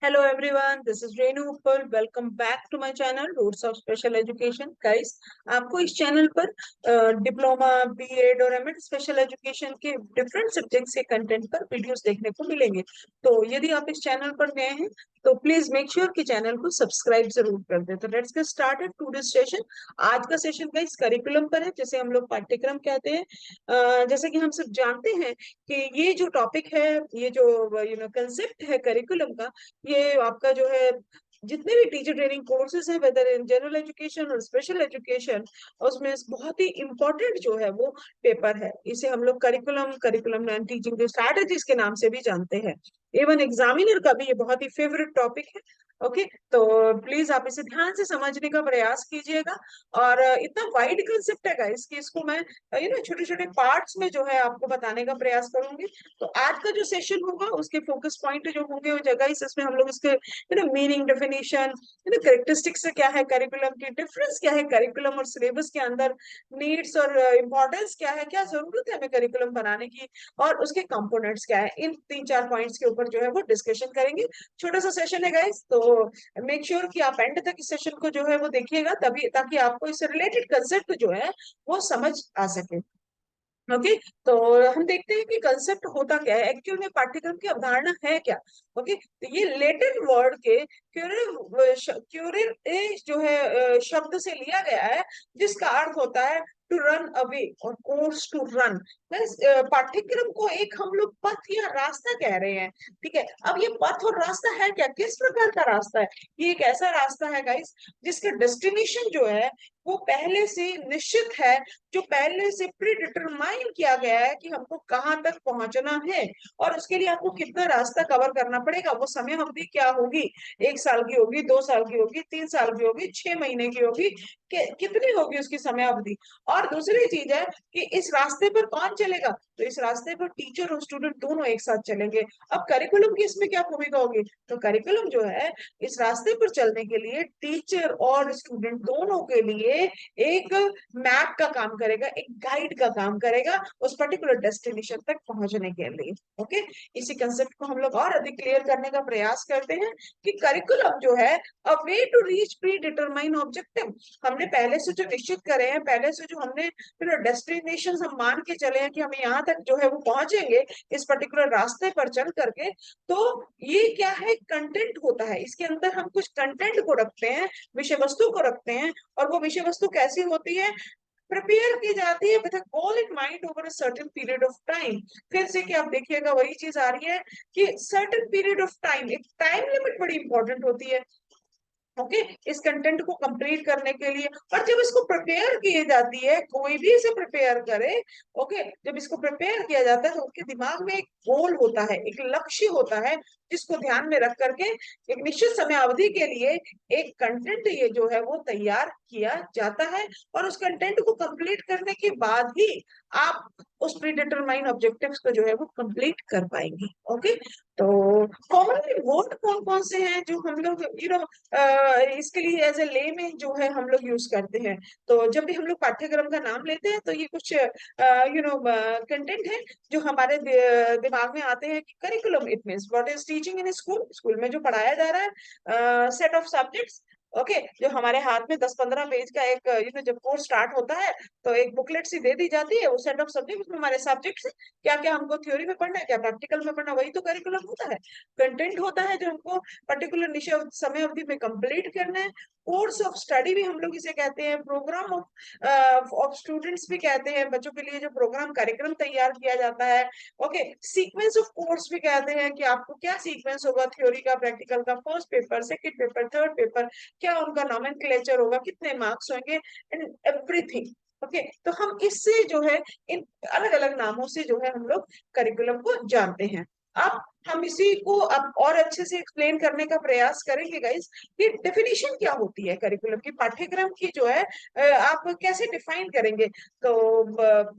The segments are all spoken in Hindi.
Hello everyone, this is Renu Uppal. Welcome back to my channel Roots of Special Education. Guys, आपको इस चैनल पर डिप्लोमा, बीएड और एमएड स्पेशल एजुकेशन के डिफरेंट सब्जेक्ट्स के कंटेंट पर वीडियोस देखने को मिलेंगे। तो यदि आप इस चैनल पर नए हैं तो प्लीज मेक श्योर कि चैनल को सब्सक्राइब जरूर कर दें। तो let's get started today's session. आज का सेशन गाइस करिकुलम पर है, जैसे हम लोग पाठ्यक्रम कहते हैं। जैसे कि हम सब जानते हैं कि ये जो टॉपिक है, ये जो कंसेप्ट है करिकुलम का, ये आपका जो है जितने भी टीचर ट्रेनिंग कोर्सेज हैं, वेदर इन जनरल एजुकेशन और स्पेशल एजुकेशन, उसमें बहुत ही इंपॉर्टेंट जो है वो पेपर है। इसे हम लोग करिकुलम एंड टीचिंग स्ट्रैटेजीज के नाम से भी जानते हैं। इवन एग्जामिनर का भी ये बहुत ही फेवरेट टॉपिक है। ओके, तो प्लीज आप इसे ध्यान से समझने का प्रयास कीजिएगा। और इतना वाइड कंसेप्ट है गाइस कि इसको मैं छोटे छोटे पार्ट्स में जो है आपको बताने का प्रयास करूंगी। तो आज का जो सेशन होगा उसके फोकस पॉइंट जो होंगे वो जगह इसमें हम लोग इसके मीनिंग, डेफिनेशन, करेक्टरिस्टिक्स क्या है, करिकुलम की डिफरेंस क्या है, करिकुलम और सिलेबस के अंदर नीड्स और इम्पोर्टेंस क्या है, क्या जरूरत है हमें करिकुलम बनाने की, और उसके कंपोनेंट्स क्या है, इन 3-4 पॉइंट्स के ऊपर जो है वो डिस्कशन करेंगे। छोटा सा सेशन है गाइस, तो मेक श्योर कि आप एंड तक इस सेशन को जो है वो देखिएगा, तभी ताकि आपको इससे रिलेटेड कंसेप्ट जो है वो समझ आ सके। ओके, तो हम देखते हैं कि कंसेप्ट होता क्या है एक्चुअल में, पाठ्यक्रम की अवधारणा है क्या। ओके, तो ये लेटिन वर्ड के क्यूरिर जो है शब्द से लिया गया है, जिसका अर्थ होता है टू रन अवे और कोर्स टू रन। पाठ्यक्रम को एक हम लोग पथ या रास्ता कह रहे हैं। ठीक है, अब ये पथ और रास्ता है क्या, किस प्रकार का रास्ता है? ये एक ऐसा रास्ता है गाइस जिसका डेस्टिनेशन जो है वो पहले से निश्चित है, जो पहले से प्री डिटरमाइन किया गया है कि हमको कहाँ तक पहुंचना है, और उसके लिए आपको कितना रास्ता कवर करना पड़ेगा। वो समय अवधि क्या होगी, 1 साल की होगी, 2 साल की होगी, 3 साल की होगी, 6 महीने की होगी, कितनी होगी उसकी समय अवधि। और दूसरी चीज है कि इस रास्ते पर कौन चलेगा, तो इस रास्ते पर टीचर और स्टूडेंट दोनों एक साथ चलेंगे। अब करिकुलम की इसमें क्या भूमिका होगी, तो करिकुलम जो है इस रास्ते पर चलने के लिए टीचर और स्टूडेंट दोनों के लिए एक मैप का काम करेगा, एक गाइड का काम करेगा उस पर्टिकुलर डेस्टिनेशन तक पहुंचने के लिए। ओके, इसी कंसेप्ट को हम लोग और अधिक क्लियर करने का प्रयास करते हैं कि करिकुलम जो है a way to reach pre determine objective. हमने पहले से जो निश्चित करे हैं, पहले से जो हमने डेस्टिनेशन हम मान के चले हैं कि हमें यहाँ तक जो है वो पहुंचेंगे इस पर्टिकुलर रास्ते पर चल करके, तो ये क्या है, कंटेंट होता है। इसके अंदर हम कुछ कंटेंट को रखते हैं, विषय वस्तु को रखते हैं, और वो विषय वस्तु कैसी होती है, प्रिपेयर की जाती है with a goal in mind over a certain period of time. फिर से कि आप देखिएगा वही चीज आ रही है कि सर्टेन पीरियड ऑफ टाइम, एक टाइम लिमिट बड़ी इंपॉर्टेंट होती है। ओके, इस कंटेंट को कंप्लीट करने के लिए, और जब इसको प्रिपेयर किए जाती है, कोई भी इसे प्रिपेयर करे, ओके, जब इसको प्रिपेयर किया जाता है तो उसके दिमाग में एक गोल होता है, एक लक्ष्य होता है, जिसको ध्यान में रख करके एक निश्चित समय अवधि के लिए एक कंटेंट ये जो है वो तैयार किया जाता है। और उस कंटेंट को कंप्लीट करने के बाद ही आप उस प्रीडिटरमाइन ऑब्जेक्टिव्स को जो है वो कंप्लीट कर पाएंगे। ओके, तो कॉमनली वर्ड कौन कौन से हैं जो हम लोग इसके लिए एज ए ले में जो है हम लोग यूज करते हैं। तो जब भी हम लोग पाठ्यक्रम का नाम लेते हैं तो ये कुछ कंटेंट है जो हमारे दिमाग में आते हैं कि curriculum it means what is teaching in school, school में जो पढ़ाया जा रहा है, सेट ऑफ सब्जेक्ट्स। ओके, जो हमारे हाथ में 10-15 पेज का एक जब कोर्स स्टार्ट होता है तो एक बुकलेट सी दे दी जाती है, वो सेट ऑफ सब्जेक्ट, उसमें हमारे सब्जेक्ट्स क्या क्या हमको थ्योरी में पढ़ना है, क्या प्रैक्टिकल में पढ़ना है, वही तो करिकुलम होता है। कंटेंट होता है जो हमको पर्टिकुलर निश्चित समय अवधि में कंप्लीट करना है। कोर्स ऑफ स्टडी भी हम लोग इसे कहते हैं, प्रोग्राम ऑफ स्टूडेंट्स भी कहते हैं, बच्चों के लिए जो प्रोग्राम कार्यक्रम तैयार किया जाता है। ओके, सीक्वेंस ऑफ कोर्स भी कहते हैं कि आपको क्या सीक्वेंस होगा, थ्योरी का, प्रैक्टिकल का, first paper, second paper, third paper, क्या उनका नॉमेनक्लेचर होगा, कितने मार्क्स होंगे, एंड एवरीथिंग। ओके, तो हम इससे जो है इन अलग अलग नामों से जो है हम लोग करिकुलम को जानते हैं। अब हम इसी को अब और अच्छे से एक्सप्लेन करने का प्रयास करेंगे गाइस कि डेफिनेशन क्या होती है करिकुलम की, पाठ्यक्रम की जो है आप कैसे डिफाइन करेंगे। तो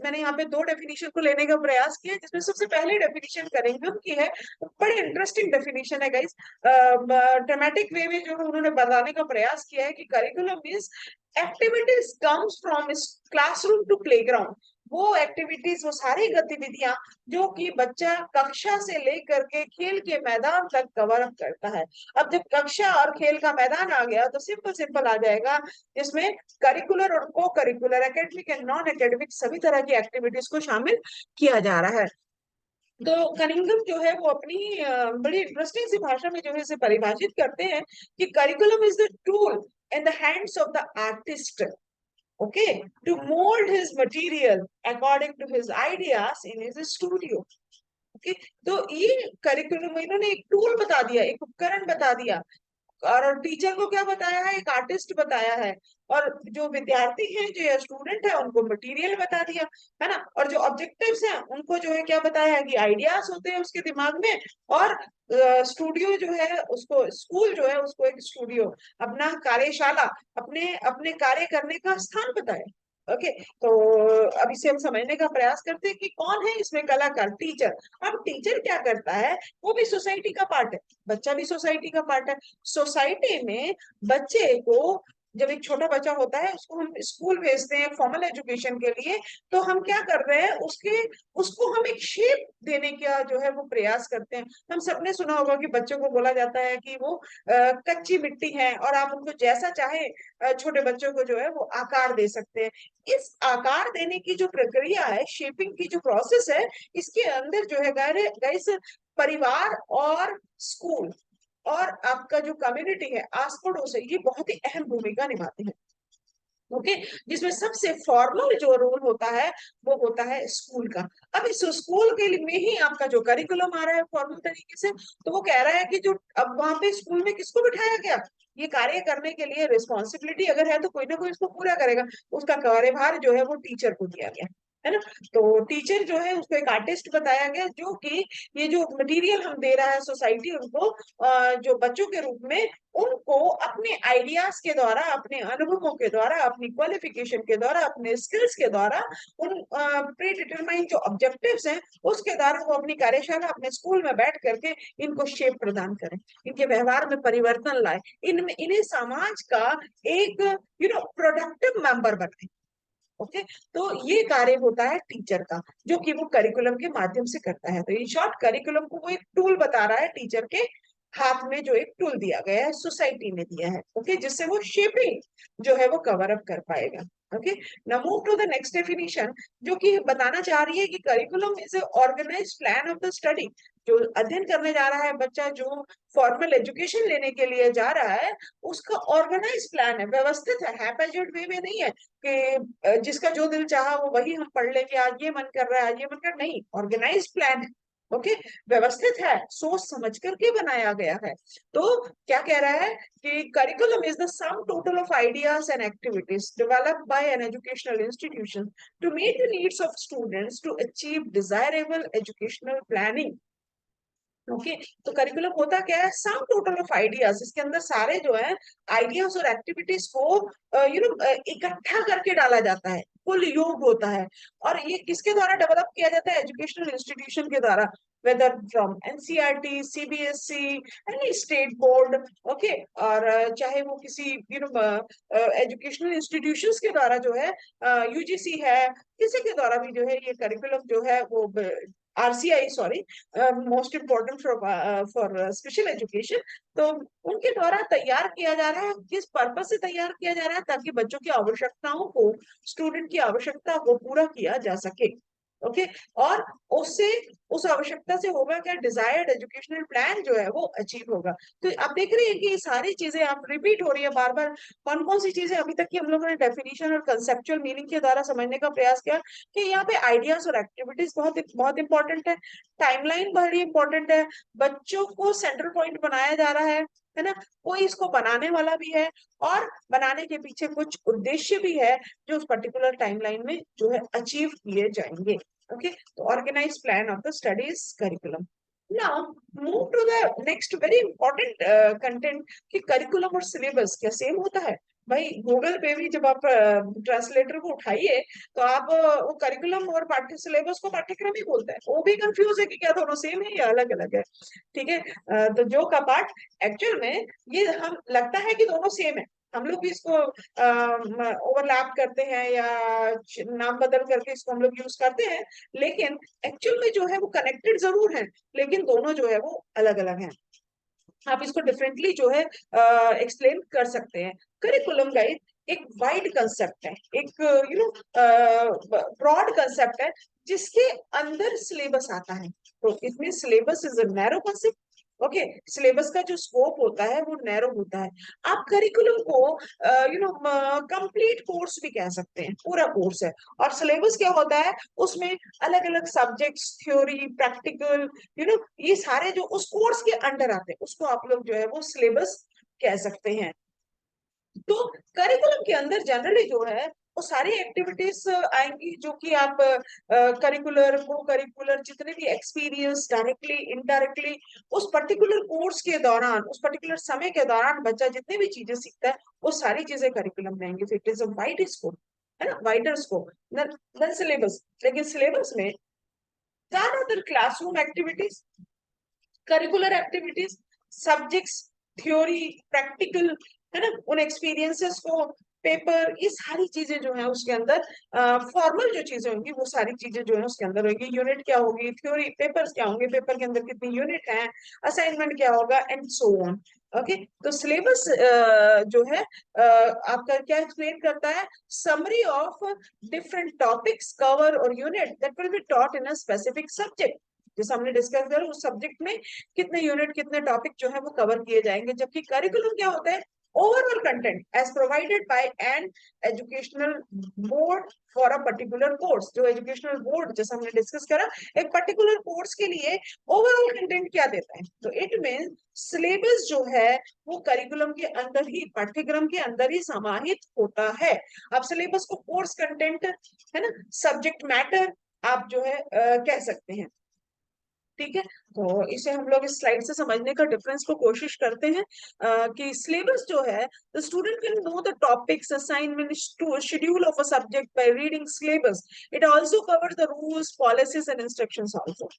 मैंने यहाँ पे 2 डेफिनेशन को लेने का प्रयास किया, जिसमें सबसे पहले डेफिनेशन करेंगे उनकी है, बड़ी इंटरेस्टिंग डेफिनेशन है गाइस। ड्रामेटिक वे में जो उन्होंने बताने का प्रयास किया है कि curriculum means activities comes from classroom to playground. वो एक्टिविटीज, वो सारी गतिविधियां जो कि बच्चा कक्षा से लेकर के खेल के मैदान तक कवर अप करता है। अब जब कक्षा और खेल का मैदान आ गया तो सिंपल सिंपल आ जाएगा, जिसमें करिकुलर और को curricular, academic and non academic सभी तरह की एक्टिविटीज को शामिल किया जा रहा है। तो कनिंघम जो है वो अपनी बड़ी इंटरेस्टिंग सी भाषा में जो है इसे परिभाषित करते हैं कि curriculum is the tool in the hands of the artist, okay, to mold his material according to his ideas in his studio. Okay, तो ये करिकुलम इन्होंने एक टूल बता दिया, एक उपकरण बता दिया, और टीचर को क्या बताया है, एक आर्टिस्ट बताया है, और जो विद्यार्थी हैं, जो स्टूडेंट है, उनको मटेरियल बता दिया, है ना, और जो ऑब्जेक्टिव्स हैं उनको जो है क्या बताया है कि आइडियाज होते हैं उसके दिमाग में, और स्टूडियो जो है उसको, स्कूल जो है उसको एक स्टूडियो, अपना कार्यशाला, अपने अपने कार्य करने का स्थान बताया। ओके, तो अब इसे हम समझने का प्रयास करते हैं कि कौन है इसमें कलाकार, टीचर। अब टीचर क्या करता है, वो भी सोसाइटी का पार्ट है, बच्चा भी सोसाइटी का पार्ट है। सोसाइटी में बच्चे को, जब एक छोटा बच्चा होता है उसको हम स्कूल भेजते हैं फॉर्मल एजुकेशन के लिए, तो हम क्या कर रहे हैं, उसके उसको हम एक शेप देने का जो है वो प्रयास करते हैं। हम सबने सुना होगा कि बच्चों को बोला जाता है कि वो कच्ची मिट्टी है और आप उनको जैसा चाहे, छोटे बच्चों को जो है वो आकार दे सकते हैं। इस आकार देने की जो प्रक्रिया है, शेपिंग की जो प्रोसेस है, इसके अंदर जो है गाइस, परिवार और स्कूल और आपका जो कम्युनिटी है, आस पड़ोस है, ये बहुत ही अहम भूमिका निभाते हैं। ओके, जिसमें सबसे फॉर्मल जो रोल होता है वो होता है स्कूल का। अब इस स्कूल के लिए में ही आपका जो करिकुलम आ रहा है फॉर्मल तरीके से, तो वो कह रहा है कि जो अब वहां पे स्कूल में किसको बिठाया गया, ये कार्य करने के लिए रिस्पॉन्सिबिलिटी अगर है तो कोई ना कोई इसको पूरा करेगा, उसका कार्यभार जो है वो टीचर को दिया गया है ना। तो टीचर जो है उसको एक आर्टिस्ट बताया गया, जो कि ये जो मटेरियल हम दे रहा है सोसाइटी उनको, जो बच्चों के रूप में, उनको अपने आइडियाज के द्वारा, अपने अनुभवों के द्वारा, अपनी क्वालिफिकेशन के द्वारा, अपने स्किल्स के द्वारा, उन प्री डिटरमाइंड जो ऑब्जेक्टिव्स हैं उसके द्वारा वो अपनी कार्यशाला अपने स्कूल में बैठ करके इनको शेप प्रदान करें, इनके व्यवहार में परिवर्तन लाए, इनमें इन्हें समाज का एक प्रोडक्टिव मेंबर बनाए। ओके, तो ये कार्य होता है टीचर का, जो कि वो करिकुलम के माध्यम से करता है। तो इन शॉर्ट करिकुलम को वो एक टूल बता रहा है, टीचर के हाथ में जो एक टूल दिया गया है, सोसाइटी ने दिया है, ओके, जिससे वो शेपिंग जो है वो कवर अप कर पाएगा। Okay, now move to the next definition, जो कि बताना चाह रही है कि curriculum is organize plan of the study. जो अध्ययन करने जा रहा है बच्चा, जो फॉर्मल एजुकेशन लेने के लिए जा रहा है, उसका ऑर्गेनाइज प्लान है, व्यवस्थित है, हैपेजेड वे में नहीं है कि जिसका जो दिल चाहा वो वही हम पढ़ लेंगे, आज ये मन कर रहा है, आज ये मन कर, नहीं, ऑर्गेनाइज प्लान है। ओके, व्यवस्थित है, सोच समझ करके बनाया गया है। तो क्या कह रहा है कि curriculum is the sum total of ideas and activities developed by an educational institution to meet the needs of students to achieve desirable educational planning. Okay, तो करिकुलम होता क्या है, सम टोटल ऑफ आइडियाज, इसके अंदर सारे जो है आइडियाज और एक्टिविटीज को इकट्ठा करके डाला जाता है, कुल योग होता है। और ये किसके द्वारा डेवलप किया जाता है, एजुकेशनल इंस्टीट्यूशन के द्वारा, whether from NCERT, CBSE, any state board. Okay, और चाहे वो किसी एजुकेशनल इंस्टीट्यूशंस के द्वारा जो है, यूजीसी है, किसी के द्वारा भी जो है ये करिकुलम जो है वो, RCI sorry, most important for special education, तो उनके द्वारा तैयार किया जा रहा है। किस पर्पस से तैयार किया जा रहा है, ताकि बच्चों की आवश्यकताओं को, स्टूडेंट की आवश्यकता को पूरा किया जा सके। ओके, और उससे, उस आवश्यकता से होगा क्या, डिजायर्ड एजुकेशनल प्लान जो है वो अचीव होगा। तो आप देख रहे हैं कि ये सारी चीजें आप रिपीट हो रही है बार बार। कौन कौन सी चीजें अभी तक की हम लोगों ने डेफिनेशन और कंसेप्चुअल मीनिंग के द्वारा समझने का प्रयास किया, कि यहाँ पे आइडियाज और एक्टिविटीज बहुत बहुत इंपॉर्टेंट है, टाइमलाइन बड़ी इंपॉर्टेंट है, बच्चों को सेंट्रल पॉइंट बनाया जा रहा है ना, कोई इसको बनाने वाला भी है, और बनाने के पीछे कुछ उद्देश्य भी है जो उस पर्टिकुलर टाइमलाइन में जो है अचीव किए जाएंगे। ओके, तो organize plan of the studies curriculum. Now move to the next very important content, कि करिकुलम और सिलेबस क्या सेम होता है। भाई गूगल पे भी जब आप ट्रांसलेटर को उठाइए, तो आप वो करिकुलम और पाठ्य सिलेबस को पाठ्यक्रम ही बोलते हैं, वो भी कंफ्यूज है कि क्या दोनों सेम है या अलग अलग है। ठीक है, तो जो का पाठ एक्चुअल में ये हम लगता है कि दोनों सेम है, हम लोग भी इसको ओवरलैप करते हैं या नाम बदल करके इसको हम लोग यूज करते हैं, लेकिन एक्चुअल में जो है वो कनेक्टेड जरूर है, लेकिन दोनों जो है वो अलग अलग हैं। आप इसको डिफरेंटली जो है एक्सप्लेन कर सकते हैं। करिकुलम गाइड एक वाइड कंसेप्ट है, एक ब्रॉड कंसेप्ट है, जिसके अंदर सिलेबस आता है। तो इसमें syllabus is a narrow concept. Okay, syllabus का जो स्कोप होता है वो नैरो होता है। आप करिकुलम को कंप्लीट कोर्स भी कह सकते हैं, पूरा कोर्स है। और सिलेबस क्या होता है, उसमें अलग अलग सब्जेक्ट्स, थ्योरी, प्रैक्टिकल, ये सारे जो उस कोर्स के अंडर आते हैं, उसको आप लोग जो है वो सिलेबस कह सकते हैं। तो करिकुलम के अंदर जनरली जो है वो सारी एक्टिविटीज आएंगी, जो कि आप करिकुलर, को करिकुलर, जितने भी एक्सपीरियंस डायरेक्टली इनडायरेक्टली उस पर्टिकुलर कोर्स के दौरान, उस पर्टिकुलर समय के दौरान बच्चा जितनी भी चीजें सीखता है, वो सारी चीजें करिकुलम में आएंगी। It is a wide scope, है ना, वाइडर स्कोप देन सिलेबस। लेकिन सिलेबस में ज्यादातर classroom activities, curricular activities, subjects, theory, practical, है ना, उन एक्सपीरियंसेस को, पेपर, ये सारी चीजें जो है उसके अंदर, फॉर्मल जो चीजें होंगी वो सारी चीजें जो है उसके अंदर होगी। यूनिट क्या होगी, थ्योरी, पेपर्स क्या होंगे, पेपर के अंदर कितनी यूनिट है, असाइनमेंट क्या होगा, एंड सो ऑन। ओके, तो सिलेबस जो है आपका क्या एक्सप्लेन करता है, summary of different topics, cover और unit that will be taught in a specific subject. जैसे हमने डिस्कस किया उस सब्जेक्ट में कितने यूनिट, कितने टॉपिक जो है वो कवर किए जाएंगे। जबकि करिकुलम क्या होता है, overall content as provided by an educational board for a particular course. जो एजुकेशनल बोर्ड, जैसे हमने डिस्कस करा, एक पर्टिकुलर कोर्स के लिए ओवरऑल कंटेंट क्या देता है, तो इट मीन सिलेबस जो है वो करिकुलम के अंदर ही, पाठ्यक्रम के अंदर ही समाहित होता है। आप सिलेबस को कोर्स कंटेंट, है ना, सब्जेक्ट मैटर आप जो है कह सकते हैं। ठीक है, तो इसे हम लोग इस स्लाइड से समझने का डिफरेंस को कोशिश करते हैं, कि सिलेबस जो है, the student can know the topics, assignment, schedule of a subject by reading syllabus. It also covers the rules, policies and instructions also.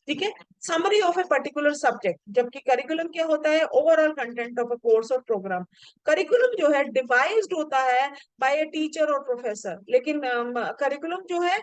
ठीक है, summary of a particular subject. जबकि करिकुलम क्या होता है, overall content of a course और प्रोग्राम। करिकुलम जो है डिवाइस्ड होता है बाय ए टीचर और प्रोफेसर, लेकिन करिकुलम जो है,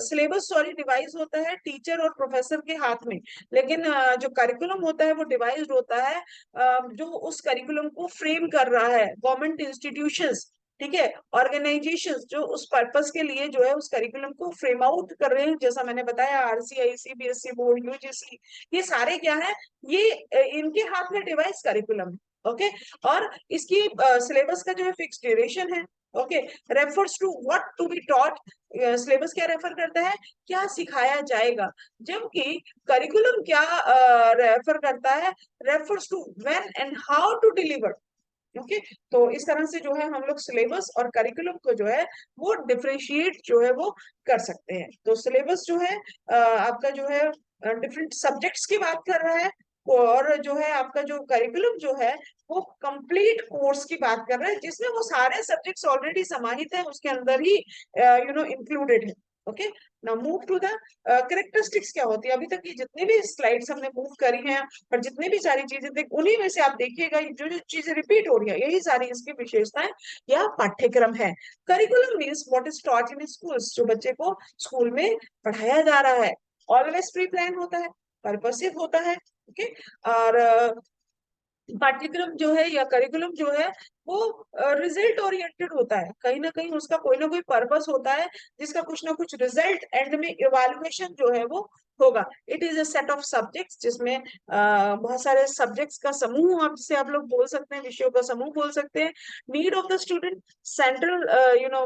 सिलेबस सॉरी, डिवाइस होता है टीचर और प्रोफेसर के हाथ में। लेकिन जो करिकुलम होता है वो डिवाइस्ड होता है, जो उस करिकुलम को फ्रेम कर रहा है, गवर्नमेंट इंस्टीट्यूशंस, ठीक है, ऑर्गेनाइजेशंस, जो उस पर्पस के लिए जो है उस करिकुलम को फ्रेम आउट कर रहे हैं। जैसा मैंने बताया, आरसीआई, सीबीएसई बोर्ड, यूजीसी, ये सारे क्या है, ये इनके हाथ में डिवाइस करिकुलम है। ओके, और इसकी सिलेबस का जो है फिक्स ड्यूरेशन है। Okay, refers to what to be taught. Syllabus क्या रेफर करता है, क्या सिखाया जाएगा। जबकि करिकुलम क्या रेफर करता है, refers to when and how to deliver. Okay, तो इस तरह से जो है हम लोग सिलेबस और करिकुलम को जो है वो डिफरेंशिएट जो है वो कर सकते हैं। तो सिलेबस जो है आपका जो है डिफरेंट सब्जेक्ट्स की बात कर रहा है, और जो है आपका जो करिकुलम जो है वो कंप्लीट कोर्स की बात कर रहा है, जिसमें वो सारे सब्जेक्ट्स ऑलरेडी समाहित है, उसके अंदर ही इंक्लूडेड है। Okay, now move to the characteristics. क्या होती है, अभी तक ये जितनी भी स्लाइड्स हमने मूव करी हैं और जितनी भी सारी चीजें देख, उन्हीं में से आप देखिएगा जो जो चीजें रिपीट हो रही है, यही सारी इसकी विशेषताएं या पाठ्यक्रम है। Curriculum means what is taught in schools, जो बच्चे को स्कूल में पढ़ाया जा रहा है। ऑलवेज प्री प्लान होता है, पर्पसिव होता है। ओके, और पाठ्यक्रम जो है या करिकुलम जो है वो रिजल्ट ओरिएंटेड होता है। कहीं ना कहीं उसका कोई ना कोई पर्पस होता है, जिसका कुछ ना कुछ रिजल्ट एंड में इवैल्यूएशन जो है वो होगा। It is a set of subjects, जिसमें बहुत सारे सब्जेक्ट्स का समूह, आप जिसे आप लोग बोल सकते हैं, विषयों का समूह बोल सकते हैं। Need of the student, central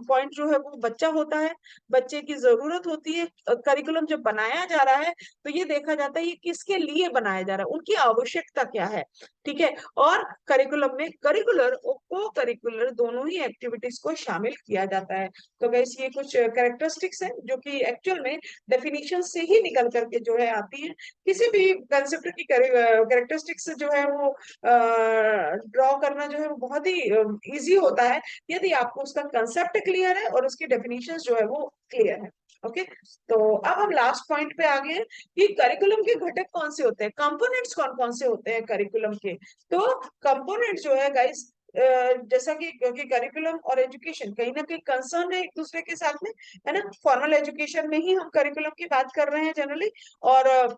point जो है वो बच्चा होता है, बच्चे की जरूरत होती है। करिकुलम जब बनाया जा रहा है तो ये देखा जाता है ये किसके लिए बनाया जा रहा है, उनकी आवश्यकता क्या है। ठीक है, और करिकुलम में करिकुलर और को करिकुलर दोनों ही एक्टिविटीज को शामिल किया जाता है। तो गैस ये कुछ कैरेक्टरिस्टिक्स हैं जो कि एक्चुअल में डेफिनेशन से ही निकल करके जो है आती है। किसी भी कंसेप्ट की कैरेक्टरिस्टिक्स जो है वो ड्रॉ करना जो है वो बहुत ही इजी होता है, यदि आपको उसका कंसेप्ट क्लियर है और उसकी डेफिनेशन जो है वो क्लियर है। ओके, तो अब हम लास्ट पॉइंट पे आ गए हैं कि करिकुलम के घटक कौन से होते हैं, कंपोनेंट्स कौन कौन से होते हैं करिकुलम के। तो कंपोनेंट जो है गाइस, जैसा कि क्योंकि करिकुलम और एजुकेशन कहीं ना कहीं कंसर्न है एक दूसरे के साथ में, है ना। फॉर्मल एजुकेशन में ही हम करिकुलम की बात कर रहे हैं जनरली। और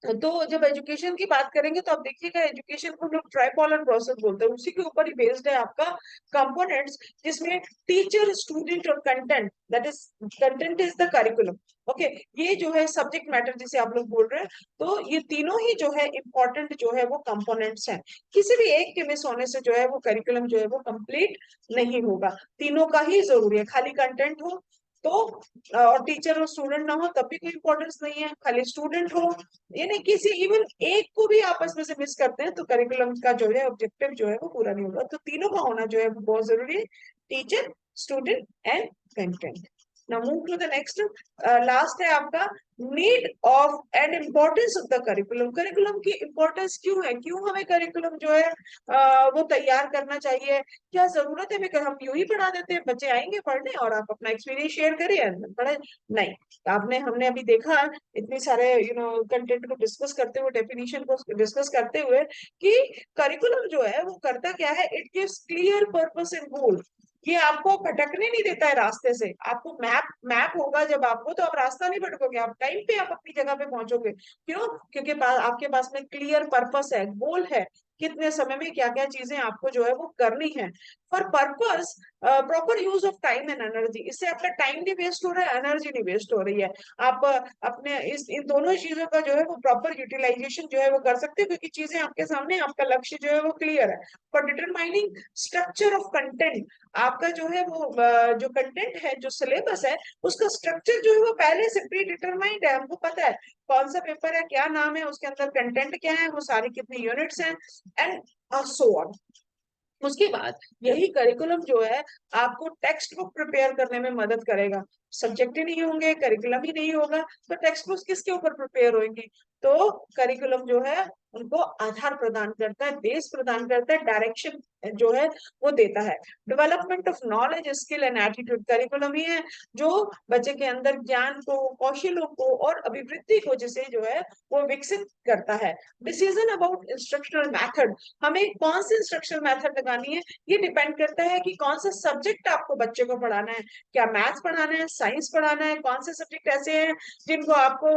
तो जब एजुकेशन की बात करेंगे तो आप देखिएगा एजुकेशन को हम लोग ट्राइपोलर प्रोसेस बोलते हैं, उसी के ऊपर ही बेस्ड है आपका कंपोनेंट्स, जिसमें टीचर, स्टूडेंट और content, that is content is the curriculum. Okay, ये जो है सब्जेक्ट मैटर जिसे आप लोग बोल रहे हैं, तो ये तीनों ही जो है इम्पोर्टेंट जो है वो कंपोनेंट्स हैं। किसी भी एक के मिस होने से जो है वो करिकुलम जो है वो कंप्लीट नहीं होगा, तीनों का ही जरूरी है। खाली कंटेंट हो तो और टीचर और स्टूडेंट ना हो तब भी कोई इंपॉर्टेंस नहीं है, खाली स्टूडेंट हो, ये नहीं, किसी इवन एक को भी आपस में से मिस करते हैं तो करिकुलम का जो है ऑब्जेक्टिव जो है वो पूरा नहीं होगा। तो तीनों का होना जो है वो बहुत जरूरी है, teacher, student and content. Now move to the next, last है आपका need of and importance of the curriculum. Curriculum की इम्पोर्टेंस क्यों है, क्यों हमें करिकुलम जो है वो तैयार करना चाहिए, क्या जरूरत है। हम यूं ही पढ़ा देते हैं, बच्चे आएंगे पढ़ने और आप अपना एक्सपीरियंस शेयर करिए पढ़े, नहीं। आपने हमने अभी देखा इतने सारे कंटेंट को डिस्कस करते हुए, डेफिनेशन को डिस्कस करते हुए, कि करिकुलम जो है वो करता क्या है, it gives clear purpose and goal. ये आपको भटकने नहीं देता है रास्ते से। आपको मैप मैप होगा जब आपको, तो आप रास्ता नहीं भटकोगे, आप टाइम पे आप अपनी जगह पे पहुंचोगे। क्यों? क्योंकि आपके पास में क्लियर पर्पस है, गोल है, कितने समय में क्या क्या चीजें आपको जो है वो करनी है। For purpose proper use of time and energy, इससे आपका टाइम नहीं वेस्ट हो रहा है, एनर्जी नहीं वेस्ट हो रही है। आप अपने इस इन दोनों चीजों का जो है वो प्रॉपर यूटिलाइजेशन जो है वो कर सकते हो, क्योंकि चीजें आपके सामने, आपका लक्ष्य जो है वो क्लियर है। For determining structure of content, आपका जो है वो जो कंटेंट है, जो सिलेबस है, उसका स्ट्रक्चर जो है वो पहले से प्री डिटरमाइंड है, हमको पता है कौन सा पेपर है, क्या नाम है, उसके अंदर कंटेंट क्या है, वो सारी कितनी यूनिट्स हैं, एंड सो ऑन। उसके बाद यही करिकुलम जो है आपको टेक्स्ट बुक प्रिपेयर करने में मदद करेगा। सब्जेक्ट ही नहीं होंगे, करिकुलम ही नहीं होगा, तो टेक्स्ट बुक किसके ऊपर प्रिपेयर होंगी। तो करिकुलम जो है उनको आधार प्रदान करता है, बेस प्रदान करता है, डायरेक्शन जो है वो देता है। Development of knowledge, skill and attitude, curriculum ही है जो बच्चे के अंदर ज्ञान को, कौशलों को और अभिवृद्धि को जिसे जो है वो विकसित करता है। डिसीजन अबाउट इंस्ट्रक्शनल मेथड, हमें कौन सी इंस्ट्रक्शनल मेथड लगानी है, ये डिपेंड करता है कि कौन सा सब्जेक्ट आपको बच्चे को पढ़ाना है। क्या मैथ्स पढ़ाना है, साइंस पढ़ाना है, कौन से सब्जेक्ट ऐसे हैं जिनको आपको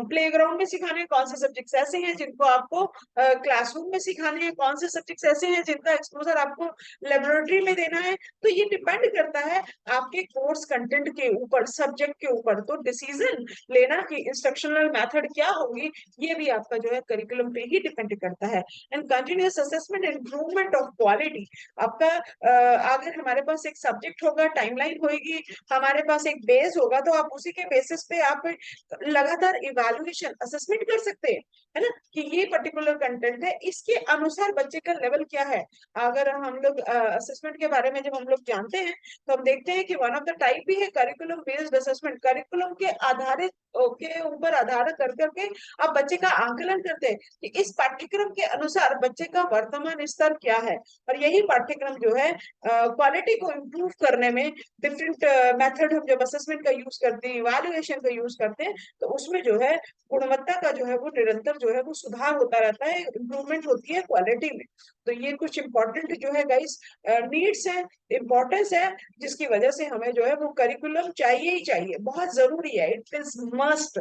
प्ले ग्राउंड में सिखाने हैं, कौन से सब्जेक्ट ऐसे हैं जिनको आपको क्लासरूम में सिखाने हैं, कौन से सब्जेक्ट ऐसे हैं जिनका एक्सपोजर आपको लेबोरेटरी में देना है। तो ये डिपेंड करता है आपके कोर्स कंटेंट के ऊपर, सब्जेक्ट के ऊपर। तो डिसीजन लेना कि इंस्ट्रक्शनल मेथड क्या होगी, ये भी आपका जो है करिकुलम पे ही डिपेंड करता है। And continuous assessment, improvement of quality, आपका अगर हमारे पास एक सब्जेक्ट होगा, टाइमलाइन होगी, हमारे पास एक बेस होगा, तो आप उसी के बेसिस पे आप लगातार इवैल्यूएशन, असेसमेंट कर सकते हैं, है ना, कि ये पर्टिकुलर कंटेंट है, इसके अनुसार बच्चे का लेवल क्या है। अगर हम लोग असेसमेंट के बारे में जब हम लोग जानते हैं, तो हम देखते हैं कि वन ऑफ द टाइप भी है करिकुलम बेस्ड असेसमेंट। करिकुलम के आधारित के ऊपर आधार कर करके आप बच्चे का आंकलन करते हैं कि इस पाठ्यक्रम के अनुसार बच्चे का वर्तमान स्तर क्या है। और यही पाठ्यक्रम जो है क्वालिटी को इम्प्रूव करने में, डिफरेंट मेथड हम जब असेसमेंट का यूज करते हैं, इवैल्यूएशन का यूज करते हैं, तो उसमें जो है गुणवत्ता का जो है वो निरंतर जो है वो सुधार होता रहता है, इम्प्रूवमेंट होती है क्वालिटी में। तो ये कुछ इंपॉर्टेंट जो है गाइस नीड्स है, इम्पोर्टेंस है, जिसकी वजह से हमें जो है वो करिकुलम चाहिए ही चाहिए, बहुत जरूरी है। It is must,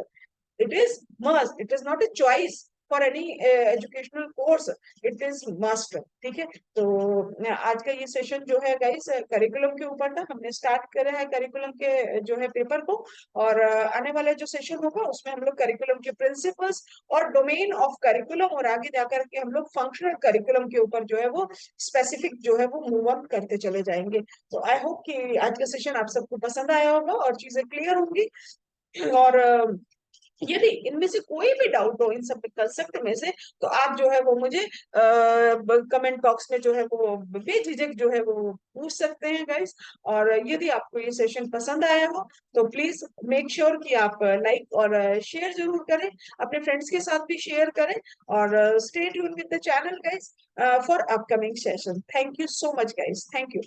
it is must, it is not a choice for any educational course, it is must। ठीक है, तो आज का ये सेशन जो है गाइस करिकुलम के ऊपर था, हमने स्टार्ट करा है करिकुलम के जो है पेपर को। और आने वाला जो सेशन होगा उसमें हम लोग करिकुलम के प्रिंसिपल्स और डोमेन ऑफ करिकुलम, और आगे जाकर के हम लोग फंक्शनल करिकुलम के ऊपर जो है वो स्पेसिफिक जो है वो मूव ऑन करते चले जाएंगे। तो आई होप कि आज का सेशन आप सबको पसंद आया होगा और चीजें क्लियर होंगी। और यदि इनमें से कोई भी डाउट हो इन सब कंसेप्ट में से, तो आप जो है वो मुझे कमेंट बॉक्स में जो है वो बेझिझक जो है वो पूछ सकते हैं गाइस। और यदि आपको ये सेशन पसंद आया हो तो प्लीज मेक श्योर कि आप लाइक और शेयर जरूर करें, अपने फ्रेंड्स के साथ भी शेयर करें। और stay tune with the channel guys for upcoming session. Thank you so much guys, thank you.